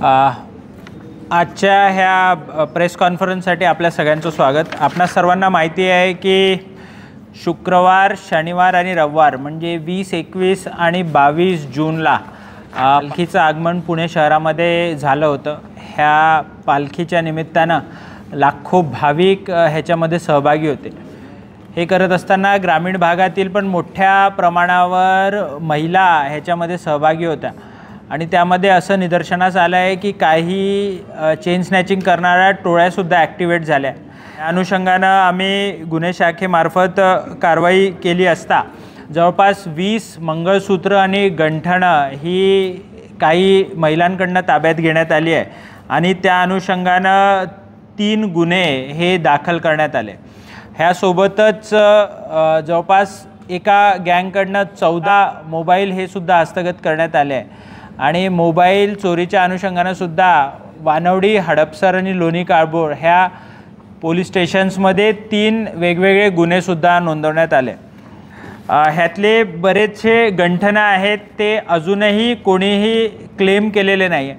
आजच्या ह्या प्रेस कॉन्फरन्ससाठी आपल्या सगळ्यांचं स्वागत। आपणा सर्वांना माहिती आहे की शुक्रवार, शनिवार आणि रविवार म्हणजे 20, 21 आणि 22 जूनला पालखीचं आगमन पुणे शहरामध्ये झालं होतं। ह्या पालखीच्या निमित्तानं लाखो भाविक ह्याच्यामध्ये सहभागी होते। हे करत असताना ग्रामीण भागातील पण मोठ्या प्रमाणावर महिला ह्याच्यामध्ये सहभागी होत्या आणि त्यामध्ये असं निदर्शनास आलं आहे की काही चेन स्नॅचिंग करणाऱ्या टोळ्यासुद्धा ॲक्टिवेट झाल्या। या अनुषंगानं आम्ही गुन्हे शाखेमार्फत कारवाई केली असता जवळपास 20 मंगळसूत्र आणि गंठणं ही काही महिलांकडून ताब्यात घेण्यात आली आहे आणि त्या अनुषंगानं 3 गुन्हे हे दाखल करण्यात आले। ह्यासोबतच जवळपास एका गँगकडून 14 मोबाईल हे सुद्धा हस्तगत करण्यात आले आहे आणि मोबाईल चोरीच्या अनुषंगानं सुद्धा वानवडी, हडपसर आणि लोणी काळभोर ह्या पोलीस स्टेशन्समध्ये 3 वेगवेगळे गुन्हेसुद्धा नोंदवण्यात आले। ह्यातले बरेचसे गंठनं आहेत ते अजूनही कोणीही क्लेम केलेले नाही।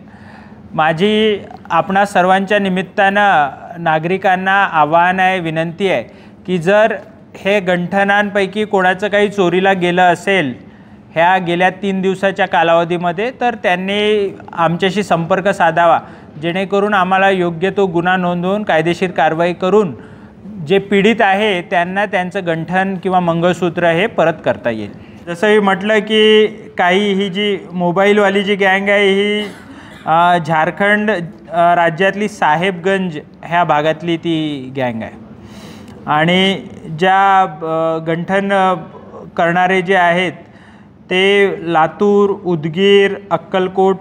माझी आपणा सर्वांच्या निमित्तानं नागरिकांना आवाहन आहे, विनंती आहे की जर हे गंठनांपैकी कोणाचं काही चोरीला गेलं असेल ह्या गेल्या 3 दिवसाच्या कालावधीमध्ये तर त्यांनी आमच्याशी संपर्क साधावा, जेणेकरून आम्हाला योग्य तो गुन्हा नोंदवून कायदेशीर कारवाई करून जे पीडित आहे त्यांना त्यांचं गंठन किंवा मंगळसूत्र हे परत करता येईल। जसं मी म्हटलं की काही ही जी मोबाईलवाली जी गँग आहे ही झारखंड राज्यातली साहेबगंज ह्या भागातली ती गँग आहे आणि ज्या गंठन करणारे जे आहेत ते लातूर, उदगीर, अक्कलकोट,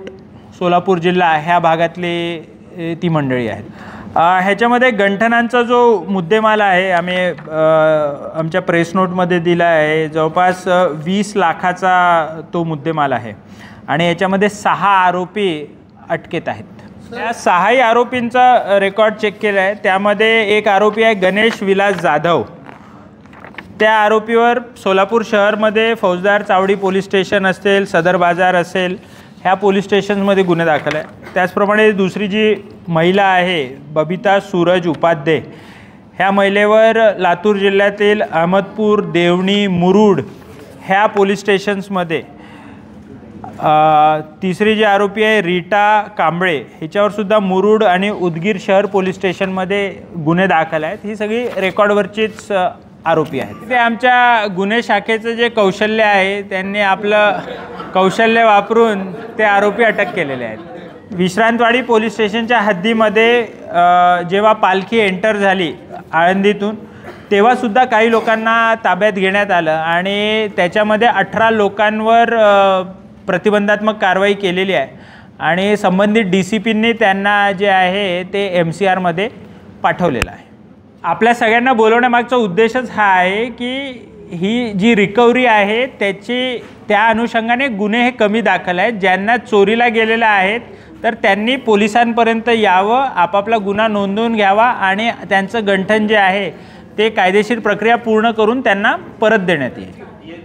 सोलापूर जिल्हा ह्या भागातले ती मंडळी आहेत। ह्याच्यामध्ये गंठनांचा जो मुद्देमाल आहे आम्ही आमच्या प्रेस नोटमध्ये दिला आहे। जवळपास 20 लाखाचा तो मुद्देमाल आहे आणि याच्यामध्ये 6 आरोपी अटकेत आहेत। या 6 आरोपींचा रेकॉर्ड चेक केला आहे। त्यामध्ये एक आरोपी आहे गणेश विलास जाधव। त्या आरोपीवर सोलापूर शहरमध्ये फौजदार चावडी पोलीस स्टेशन असेल, सदर बाजार असेल ह्या पोलीस स्टेशनमध्ये गुन्हे दाखल आहे। त्याचप्रमाणे दुसरी जी महिला आहे बबिता सूरज उपाध्ये, ह्या महिलेवर लातूर जिल्ह्यातील अहमदपूर, देवणी, मुरुड ह्या पोलीस स्टेशन्समध्ये तिसरी जी आरोपी आहे रीटा कांबळे हिच्यावरसुद्धा मुरुड आणि उदगीर शहर पोलीस स्टेशनमध्ये गुन्हे दाखल आहेत। ही सगळी रेकॉर्डवरचीच आरोपी आहेत। ते आमच्या गुन्हे शाखेचं जे कौशल्य आहे त्यांनी आपलं कौशल्य वापरून ते आरोपी अटक केलेले आहेत। विश्रांतवाडी पोलीस स्टेशनच्या हद्दीमध्ये जेव्हा पालखी एंटर झाली आळंदीतून तेव्हासुद्धा काही लोकांना ताब्यात घेण्यात आलं आणि त्याच्यामध्ये 18 लोकांवर प्रतिबंधात्मक कारवाई केलेली आहे आणि संबंधित DCPंनी त्यांना जे आहे ते MCRमध्ये पाठवलेलं आहे। आपल्या सगळ्यांना बोलवण्यामागचा उद्देशच हा आहे की ही जी रिकव्हरी आहे त्या अनुषंगाने गुन्हे हे कमी दाखल आहेत। ज्यांना चोरीला गेलेलं आहेत तर त्यांनी पोलिसांपर्यंत यावं, आपापला गुन्हा नोंदवून घ्यावा आणि त्यांचं गंठन जे आहे ते कायदेशीर प्रक्रिया पूर्ण करून त्यांना परत देण्यात येईल।